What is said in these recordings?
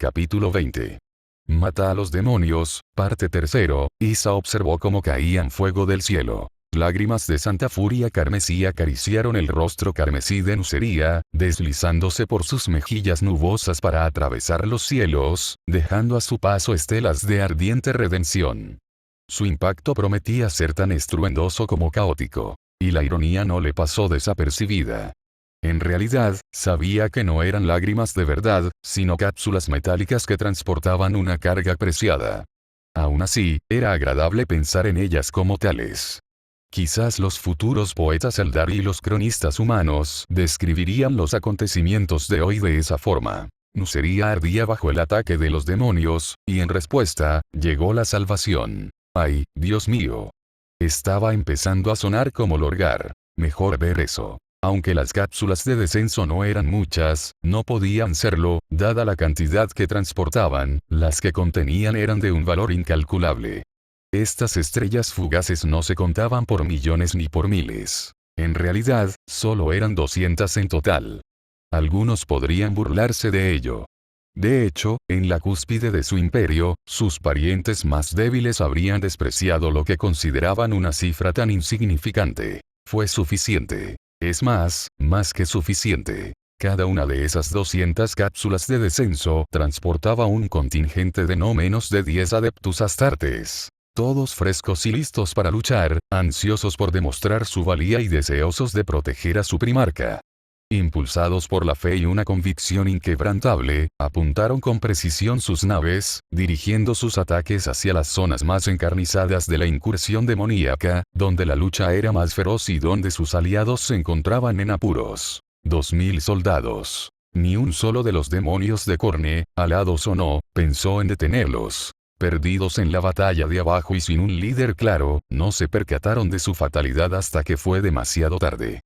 Capítulo 20. Mata a los demonios, parte 3. Isa observó cómo caían fuego del cielo. Lágrimas de santa furia carmesí acariciaron el rostro carmesí de Nucería, deslizándose por sus mejillas nubosas para atravesar los cielos, dejando a su paso estelas de ardiente redención. Su impacto prometía ser tan estruendoso como caótico. Y la ironía no le pasó desapercibida. En realidad, sabía que no eran lágrimas de verdad, sino cápsulas metálicas que transportaban una carga preciada. Aún así, era agradable pensar en ellas como tales. Quizás los futuros poetas Eldar y los cronistas humanos describirían los acontecimientos de hoy de esa forma. Nucería ardía bajo el ataque de los demonios, y en respuesta, llegó la salvación. ¡Ay, Dios mío! Estaba empezando a sonar como Lorgar. Mejor ver eso. Aunque las cápsulas de descenso no eran muchas, no podían serlo, dada la cantidad que transportaban, las que contenían eran de un valor incalculable. Estas estrellas fugaces no se contaban por millones ni por miles. En realidad, solo eran 200 en total. Algunos podrían burlarse de ello. De hecho, en la cúspide de su imperio, sus parientes más débiles habrían despreciado lo que consideraban una cifra tan insignificante. Fue suficiente. Es más que suficiente. Cada una de esas 200 cápsulas de descenso transportaba un contingente de no menos de 10 adeptus astartes. Todos frescos y listos para luchar, ansiosos por demostrar su valía y deseosos de proteger a su primarca. Impulsados por la fe y una convicción inquebrantable, apuntaron con precisión sus naves, dirigiendo sus ataques hacia las zonas más encarnizadas de la incursión demoníaca, donde la lucha era más feroz y donde sus aliados se encontraban en apuros. 2000 soldados. Ni un solo de los demonios de Khorne, alados o no, pensó en detenerlos. Perdidos en la batalla de abajo y sin un líder claro, no se percataron de su fatalidad hasta que fue demasiado tarde.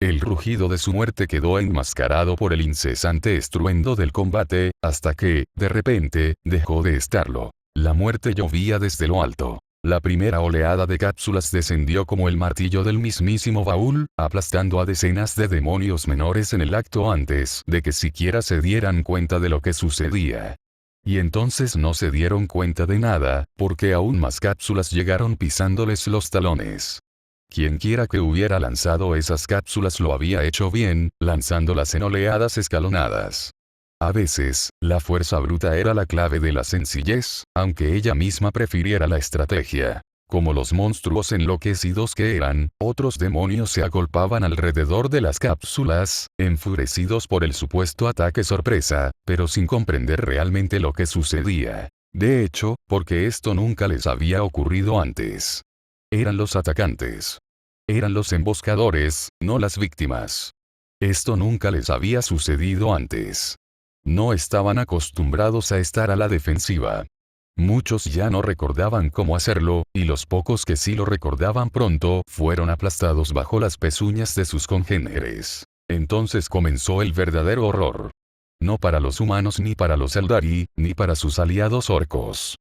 El rugido de su muerte quedó enmascarado por el incesante estruendo del combate, hasta que, de repente, dejó de estarlo. La muerte llovía desde lo alto. La primera oleada de cápsulas descendió como el martillo del mismísimo Baúl, aplastando a decenas de demonios menores en el acto antes de que siquiera se dieran cuenta de lo que sucedía. Y entonces no se dieron cuenta de nada, porque aún más cápsulas llegaron pisándoles los talones. Quienquiera que hubiera lanzado esas cápsulas lo había hecho bien, lanzándolas en oleadas escalonadas. A veces, la fuerza bruta era la clave de la sencillez, aunque ella misma prefiriera la estrategia. Como los monstruos enloquecidos que eran, otros demonios se agolpaban alrededor de las cápsulas, enfurecidos por el supuesto ataque sorpresa, pero sin comprender realmente lo que sucedía. De hecho, porque esto nunca les había ocurrido antes. Eran los atacantes. Eran los emboscadores, no las víctimas. Esto nunca les había sucedido antes. No estaban acostumbrados a estar a la defensiva. Muchos ya no recordaban cómo hacerlo, y los pocos que sí lo recordaban pronto fueron aplastados bajo las pezuñas de sus congéneres. Entonces comenzó el verdadero horror. No para los humanos ni para los Eldari, ni para sus aliados orcos.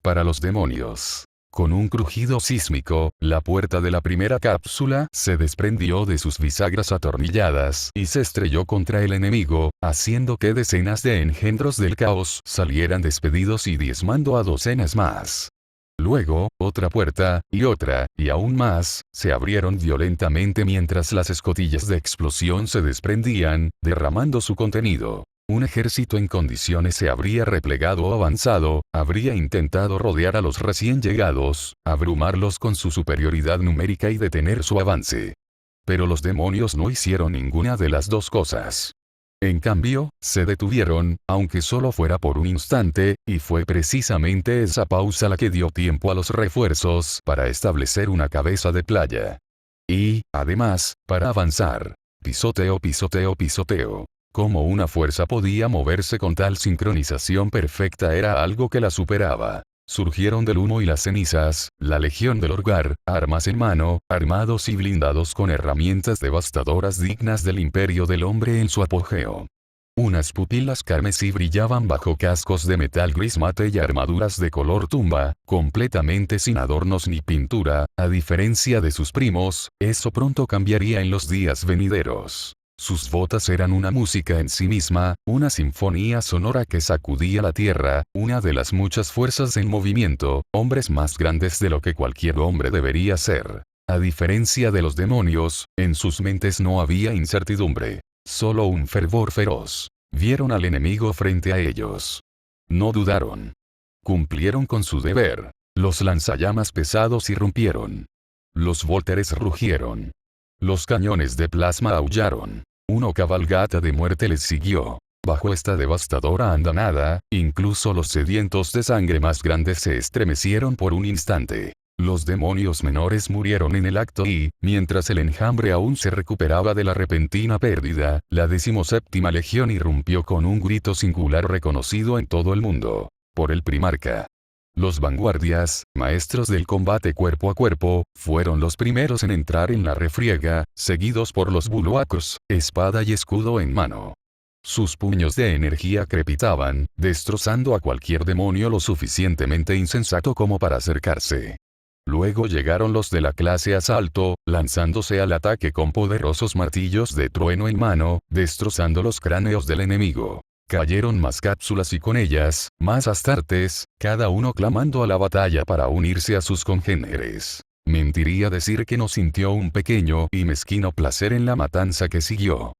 Para los demonios. Con un crujido sísmico, la puerta de la primera cápsula se desprendió de sus bisagras atornilladas y se estrelló contra el enemigo, haciendo que decenas de engendros del caos salieran despedidos y diezmando a docenas más. Luego, otra puerta, y aún más, se abrieron violentamente mientras las escotillas de explosión se desprendían, derramando su contenido. Un ejército en condiciones se habría replegado o avanzado, habría intentado rodear a los recién llegados, abrumarlos con su superioridad numérica y detener su avance. Pero los demonios no hicieron ninguna de las dos cosas. En cambio, se detuvieron, aunque solo fuera por un instante, y fue precisamente esa pausa la que dio tiempo a los refuerzos para establecer una cabeza de playa. Y, además, para avanzar. Pisoteo, pisoteo, pisoteo. Cómo una fuerza podía moverse con tal sincronización perfecta era algo que la superaba. Surgieron del humo y las cenizas, la legión del Lorgar, armas en mano, armados y blindados con herramientas devastadoras dignas del imperio del hombre en su apogeo. Unas pupilas carmesí brillaban bajo cascos de metal gris mate y armaduras de color tumba, completamente sin adornos ni pintura, a diferencia de sus primos, eso pronto cambiaría en los días venideros. Sus botas eran una música en sí misma, una sinfonía sonora que sacudía la tierra, una de las muchas fuerzas en movimiento, hombres más grandes de lo que cualquier hombre debería ser. A diferencia de los demonios, en sus mentes no había incertidumbre, solo un fervor feroz. Vieron al enemigo frente a ellos. No dudaron. Cumplieron con su deber. Los lanzallamas pesados irrumpieron. Los vólteres rugieron. Los cañones de plasma aullaron. Una cabalgata de muerte les siguió. Bajo esta devastadora andanada, incluso los sedientos de sangre más grandes se estremecieron por un instante. Los demonios menores murieron en el acto y, mientras el enjambre aún se recuperaba de la repentina pérdida, la 17ª Legión irrumpió con un grito singular reconocido en todo el mundo. Por el primarca. Los vanguardias, maestros del combate cuerpo a cuerpo, fueron los primeros en entrar en la refriega, seguidos por los bulwacos, espada y escudo en mano. Sus puños de energía crepitaban, destrozando a cualquier demonio lo suficientemente insensato como para acercarse. Luego llegaron los de la clase asalto, lanzándose al ataque con poderosos martillos de trueno en mano, destrozando los cráneos del enemigo. Cayeron más cápsulas y con ellas, más astartes, cada uno clamando a la batalla para unirse a sus congéneres. Mentiría decir que no sintió un pequeño y mezquino placer en la matanza que siguió.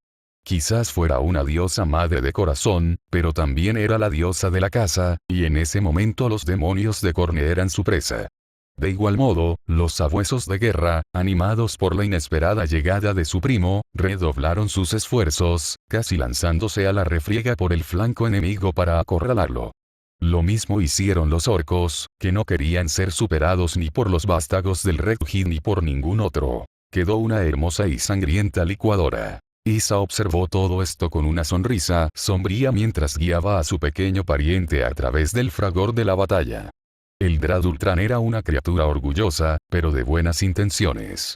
Quizás fuera una diosa madre de corazón, pero también era la diosa de la caza, y en ese momento los demonios de Khorne eran su presa. De igual modo, los sabuesos de guerra, animados por la inesperada llegada de su primo, redoblaron sus esfuerzos, casi lanzándose a la refriega por el flanco enemigo para acorralarlo. Lo mismo hicieron los orcos, que no querían ser superados ni por los vástagos del Redhid ni por ningún otro. Quedó una hermosa y sangrienta licuadora. Isa observó todo esto con una sonrisa sombría mientras guiaba a su pequeño pariente a través del fragor de la batalla. Eldrad Ultran era una criatura orgullosa, pero de buenas intenciones.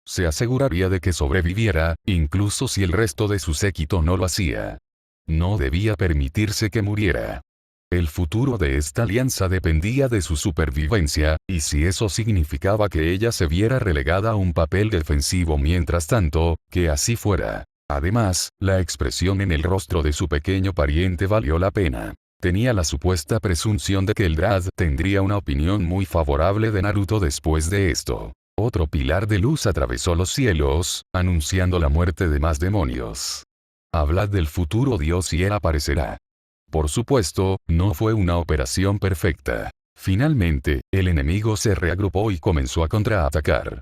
Se aseguraría de que sobreviviera, incluso si el resto de su séquito no lo hacía. No debía permitirse que muriera. El futuro de esta alianza dependía de su supervivencia, y si eso significaba que ella se viera relegada a un papel defensivo mientras tanto, que así fuera. Además, la expresión en el rostro de su pequeño pariente valió la pena. Tenía la supuesta presunción de que Eldrad tendría una opinión muy favorable de Naruto después de esto. Otro pilar de luz atravesó los cielos, anunciando la muerte de más demonios. Hablad del futuro dios y él aparecerá. Por supuesto, no fue una operación perfecta. Finalmente, el enemigo se reagrupó y comenzó a contraatacar.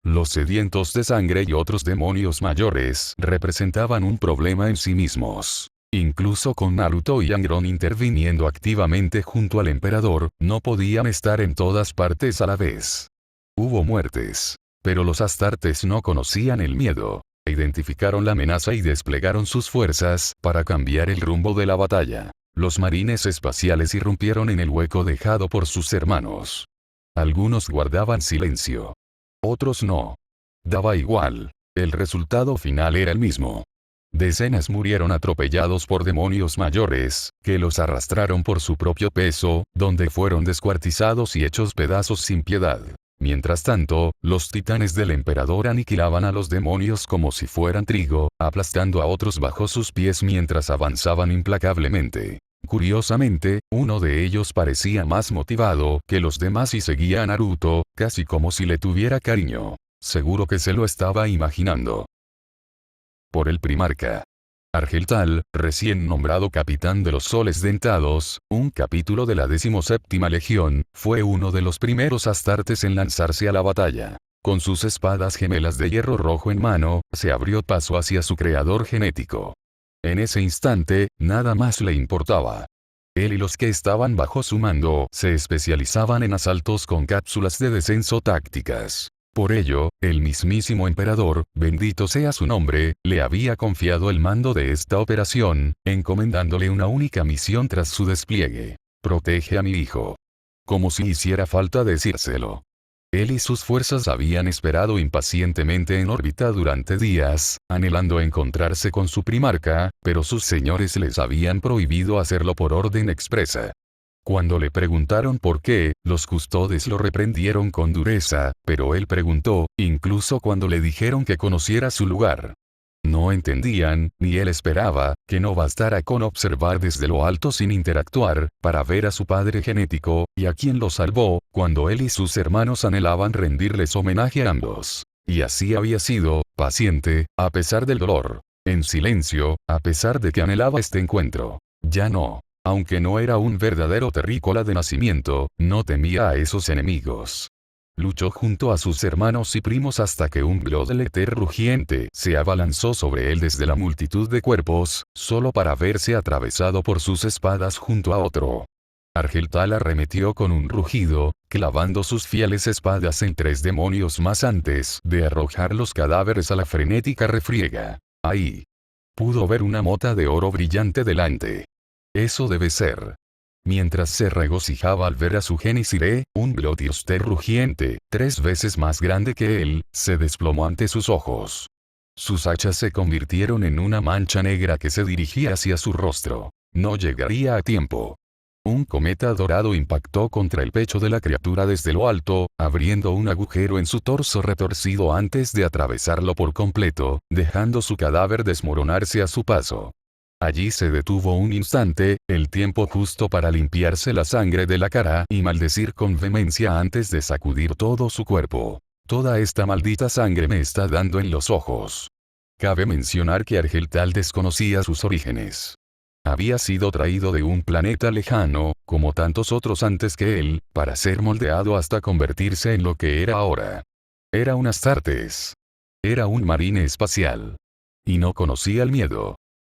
Los sedientos de sangre y otros demonios mayores representaban un problema en sí mismos. Incluso con Naruto y Angron interviniendo activamente junto al emperador, no podían estar en todas partes a la vez. Hubo muertes. Pero los astartes no conocían el miedo. Identificaron la amenaza y desplegaron sus fuerzas para cambiar el rumbo de la batalla. Los marines espaciales irrumpieron en el hueco dejado por sus hermanos. Algunos guardaban silencio. Otros no. Daba igual. El resultado final era el mismo. Decenas murieron atropellados por demonios mayores, que los arrastraron por su propio peso, donde fueron descuartizados y hechos pedazos sin piedad. Mientras tanto, los titanes del emperador aniquilaban a los demonios como si fueran trigo, aplastando a otros bajo sus pies mientras avanzaban implacablemente. Curiosamente, uno de ellos parecía más motivado que los demás y seguía a Naruto, casi como si le tuviera cariño. Seguro que se lo estaba imaginando. Por el primarca. Argeltal, recién nombrado capitán de los soles dentados, un capítulo de la 17ª Legión, fue uno de los primeros astartes en lanzarse a la batalla. Con sus espadas gemelas de hierro rojo en mano, se abrió paso hacia su creador genético. En ese instante, nada más le importaba. Él y los que estaban bajo su mando se especializaban en asaltos con cápsulas de descenso tácticas. Por ello, el mismísimo emperador, bendito sea su nombre, le había confiado el mando de esta operación, encomendándole una única misión tras su despliegue. Protege a mi hijo. Como si hiciera falta decírselo. Él y sus fuerzas habían esperado impacientemente en órbita durante días, anhelando encontrarse con su primarca, pero sus señores les habían prohibido hacerlo por orden expresa. Cuando le preguntaron por qué, los custodes lo reprendieron con dureza, pero él preguntó, incluso cuando le dijeron que conociera su lugar. No entendían, ni él esperaba, que no bastara con observar desde lo alto sin interactuar, para ver a su padre genético, y a quien lo salvó, cuando él y sus hermanos anhelaban rendirles homenaje a ambos. Y así había sido, paciente, a pesar del dolor. En silencio, a pesar de que anhelaba este encuentro. Ya no. Aunque no era un verdadero terrícola de nacimiento, no temía a esos enemigos. Luchó junto a sus hermanos y primos hasta que un Bloodletter rugiente se abalanzó sobre él desde la multitud de cuerpos, solo para verse atravesado por sus espadas junto a otro. Argeltal arremetió con un rugido, clavando sus fieles espadas en 3 demonios más antes de arrojar los cadáveres a la frenética refriega. Ahí. Pudo ver una mota de oro brillante delante. Eso debe ser. Mientras se regocijaba al ver a su Genisire, un Bloodthirster rugiente, 3 veces más grande que él, se desplomó ante sus ojos. Sus hachas se convirtieron en una mancha negra que se dirigía hacia su rostro. No llegaría a tiempo. Un cometa dorado impactó contra el pecho de la criatura desde lo alto, abriendo un agujero en su torso retorcido antes de atravesarlo por completo, dejando su cadáver desmoronarse a su paso. Allí se detuvo un instante, el tiempo justo para limpiarse la sangre de la cara y maldecir con vehemencia antes de sacudir todo su cuerpo. Toda esta maldita sangre me está dando en los ojos. Cabe mencionar que Argeltal desconocía sus orígenes. Había sido traído de un planeta lejano, como tantos otros antes que él, para ser moldeado hasta convertirse en lo que era ahora. Era un Astartes. Era un marine espacial. Y no conocía el miedo.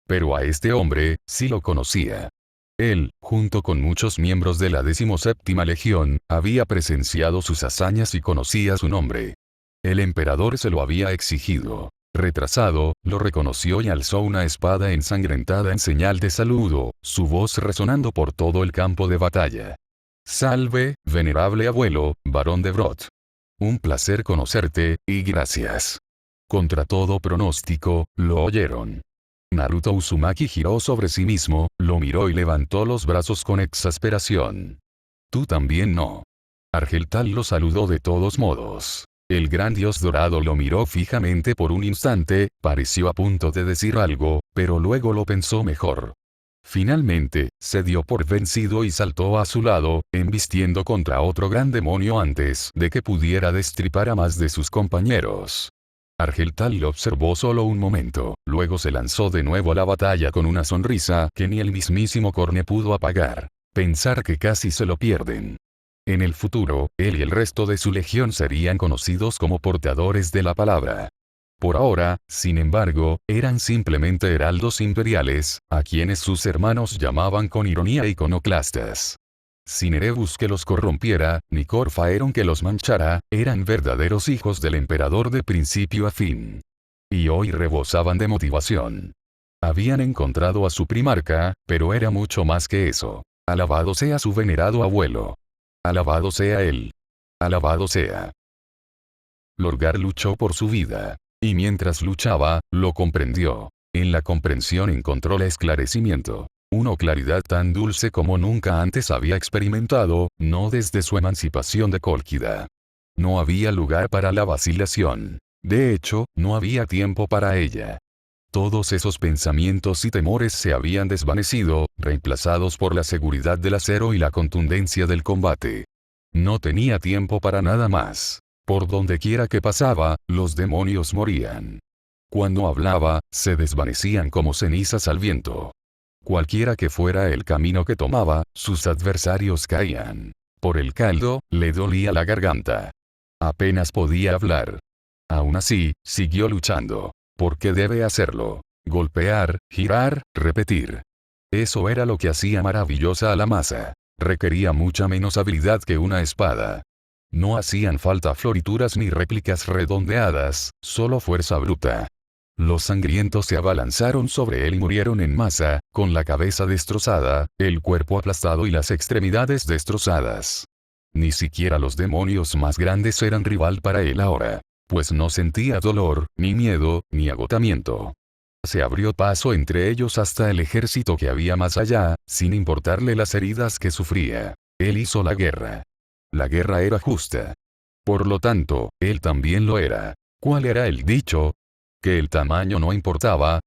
Pero a este hombre, sí lo conocía. Él, junto con muchos miembros de la 17ª Legión, había presenciado sus hazañas y conocía su nombre. El emperador se lo había exigido. Retrasado, lo reconoció y alzó una espada ensangrentada en señal de saludo, su voz resonando por todo el campo de batalla. Salve, venerable abuelo, barón de Brot. Un placer conocerte, y gracias. Contra todo pronóstico, lo oyeron. Naruto Uzumaki giró sobre sí mismo, lo miró y levantó los brazos con exasperación. Tú también no. Argeltal lo saludó de todos modos. El gran dios dorado lo miró fijamente por un instante, pareció a punto de decir algo, pero luego lo pensó mejor. Finalmente, se dio por vencido y saltó a su lado, embistiendo contra otro gran demonio antes de que pudiera destripar a más de sus compañeros. Argeltal lo observó solo un momento, luego se lanzó de nuevo a la batalla con una sonrisa que ni el mismísimo Corne pudo apagar. Pensar que casi se lo pierden. En el futuro, él y el resto de su legión serían conocidos como portadores de la palabra. Por ahora, sin embargo, eran simplemente heraldos imperiales, a quienes sus hermanos llamaban con ironía iconoclastas. Sin Erebus que los corrompiera, ni Corfaeron que los manchara, eran verdaderos hijos del emperador de principio a fin. Y hoy rebosaban de motivación. Habían encontrado a su primarca, pero era mucho más que eso. Alabado sea su venerado abuelo. Alabado sea él. Alabado sea. Lorgar luchó por su vida. Y mientras luchaba, lo comprendió. En la comprensión encontró el esclarecimiento. Una claridad tan dulce como nunca antes había experimentado, no desde su emancipación de Cólquida. No había lugar para la vacilación. De hecho, no había tiempo para ella. Todos esos pensamientos y temores se habían desvanecido, reemplazados por la seguridad del acero y la contundencia del combate. No tenía tiempo para nada más. Por donde quiera que pasaba, los demonios morían. Cuando hablaba, se desvanecían como cenizas al viento. Cualquiera que fuera el camino que tomaba, sus adversarios caían. Por el caldo, le dolía la garganta. Apenas podía hablar. Aún así, siguió luchando. Porque debe hacerlo. Golpear, girar, repetir. Eso era lo que hacía maravillosa a la masa. Requería mucha menos habilidad que una espada. No hacían falta florituras ni réplicas redondeadas, solo fuerza bruta. Los sangrientos se abalanzaron sobre él y murieron en masa, con la cabeza destrozada, el cuerpo aplastado y las extremidades destrozadas. Ni siquiera los demonios más grandes eran rival para él ahora, pues no sentía dolor, ni miedo, ni agotamiento. Se abrió paso entre ellos hasta el ejército que había más allá, sin importarle las heridas que sufría. Él hizo la guerra. La guerra era justa. Por lo tanto, él también lo era. ¿Cuál era el dicho? ¿Que el tamaño no importaba?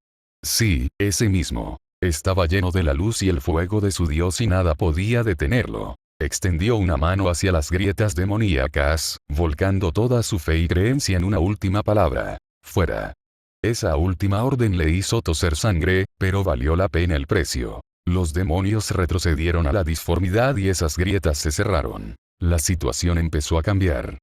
Sí, ese mismo. Estaba lleno de la luz y el fuego de su dios y nada podía detenerlo. Extendió una mano hacia las grietas demoníacas, volcando toda su fe y creencia en una última palabra. Fuera. Esa última orden le hizo toser sangre, pero valió la pena el precio. Los demonios retrocedieron a la disformidad y esas grietas se cerraron. La situación empezó a cambiar.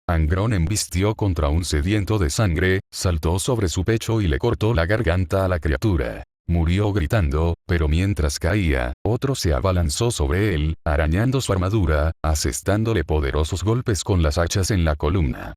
Angrón embistió contra un sediento de sangre, saltó sobre su pecho y le cortó la garganta a la criatura. Murió gritando, pero mientras caía, otro se abalanzó sobre él, arañando su armadura, asestándole poderosos golpes con las hachas en la columna.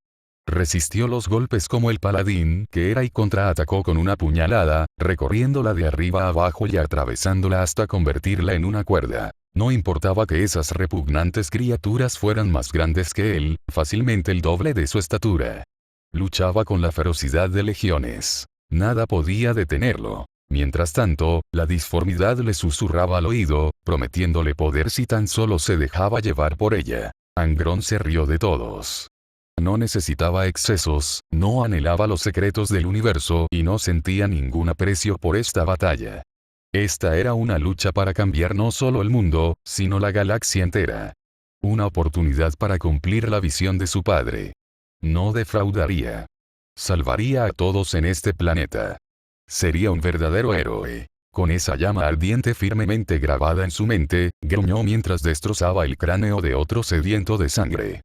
Resistió los golpes como el paladín que era y contraatacó con una puñalada, recorriéndola de arriba a abajo y atravesándola hasta convertirla en una cuerda. No importaba que esas repugnantes criaturas fueran más grandes que él, fácilmente el doble de su estatura. Luchaba con la ferocidad de legiones. Nada podía detenerlo. Mientras tanto, la disformidad le susurraba al oído, prometiéndole poder si tan solo se dejaba llevar por ella. Angrón se rió de todos. No necesitaba excesos, no anhelaba los secretos del universo y no sentía ningún aprecio por esta batalla. Esta era una lucha para cambiar no solo el mundo, sino la galaxia entera. Una oportunidad para cumplir la visión de su padre. No defraudaría. Salvaría a todos en este planeta. Sería un verdadero héroe. Con esa llama ardiente firmemente grabada en su mente, gruñó mientras destrozaba el cráneo de otro sediento de sangre.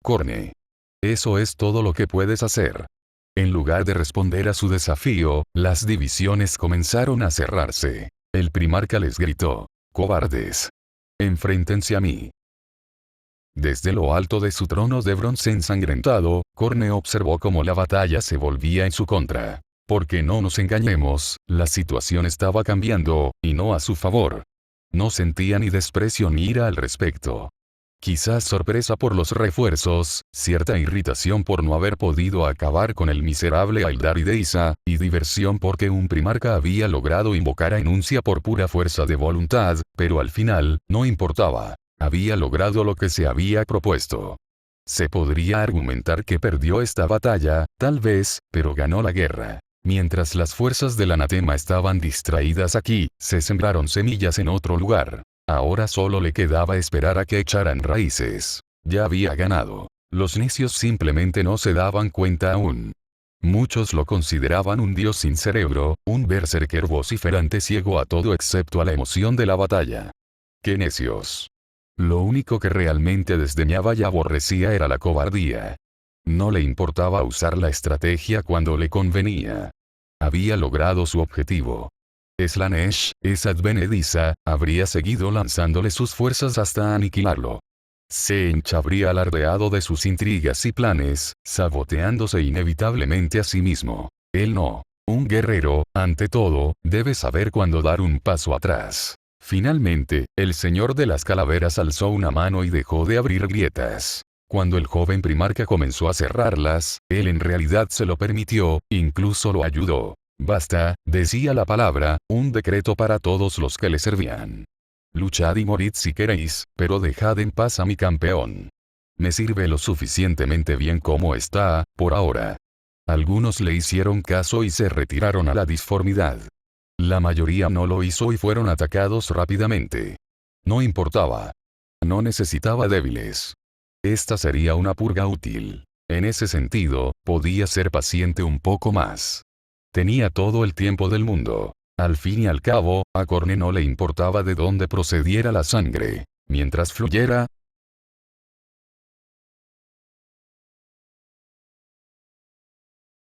Corne. Eso es todo lo que puedes hacer. En lugar de responder a su desafío, las divisiones comenzaron a cerrarse. El primarca les gritó: «Cobardes. Enfréntense a mí». Desde lo alto de su trono de bronce ensangrentado, Corne observó cómo la batalla se volvía en su contra. Porque no nos engañemos, la situación estaba cambiando, y no a su favor. No sentía ni desprecio ni ira al respecto. Quizás sorpresa por los refuerzos, cierta irritación por no haber podido acabar con el miserable Aildari de Isa, y diversión porque un primarca había logrado invocar a Enuncia por pura fuerza de voluntad, pero al final, no importaba. Había logrado lo que se había propuesto. Se podría argumentar que perdió esta batalla, tal vez, pero ganó la guerra. Mientras las fuerzas del anatema estaban distraídas aquí, se sembraron semillas en otro lugar. Ahora solo le quedaba esperar a que echaran raíces. Ya había ganado. Los necios simplemente no se daban cuenta aún. Muchos lo consideraban un dios sin cerebro, un berserker vociferante ciego a todo excepto a la emoción de la batalla. ¡Qué necios! Lo único que realmente desdeñaba y aborrecía era la cobardía. No le importaba usar la estrategia cuando le convenía. Había logrado su objetivo. Slanesh, esa advenediza, habría seguido lanzándole sus fuerzas hasta aniquilarlo. Sench habría alardeado de sus intrigas y planes, saboteándose inevitablemente a sí mismo. Él no. Un guerrero, ante todo, debe saber cuándo dar un paso atrás. Finalmente, el señor de las calaveras alzó una mano y dejó de abrir grietas. Cuando el joven primarca comenzó a cerrarlas, él en realidad se lo permitió, incluso lo ayudó. Basta, decía la palabra, un decreto para todos los que le servían. Luchad y morid si queréis, pero dejad en paz a mi campeón. Me sirve lo suficientemente bien como está, por ahora. Algunos le hicieron caso y se retiraron a la disformidad. La mayoría no lo hizo y fueron atacados rápidamente. No importaba. No necesitaba débiles. Esta sería una purga útil. En ese sentido, podía ser paciente un poco más. Tenía todo el tiempo del mundo. Al fin y al cabo, a Corne no le importaba de dónde procediera la sangre. Mientras fluyera,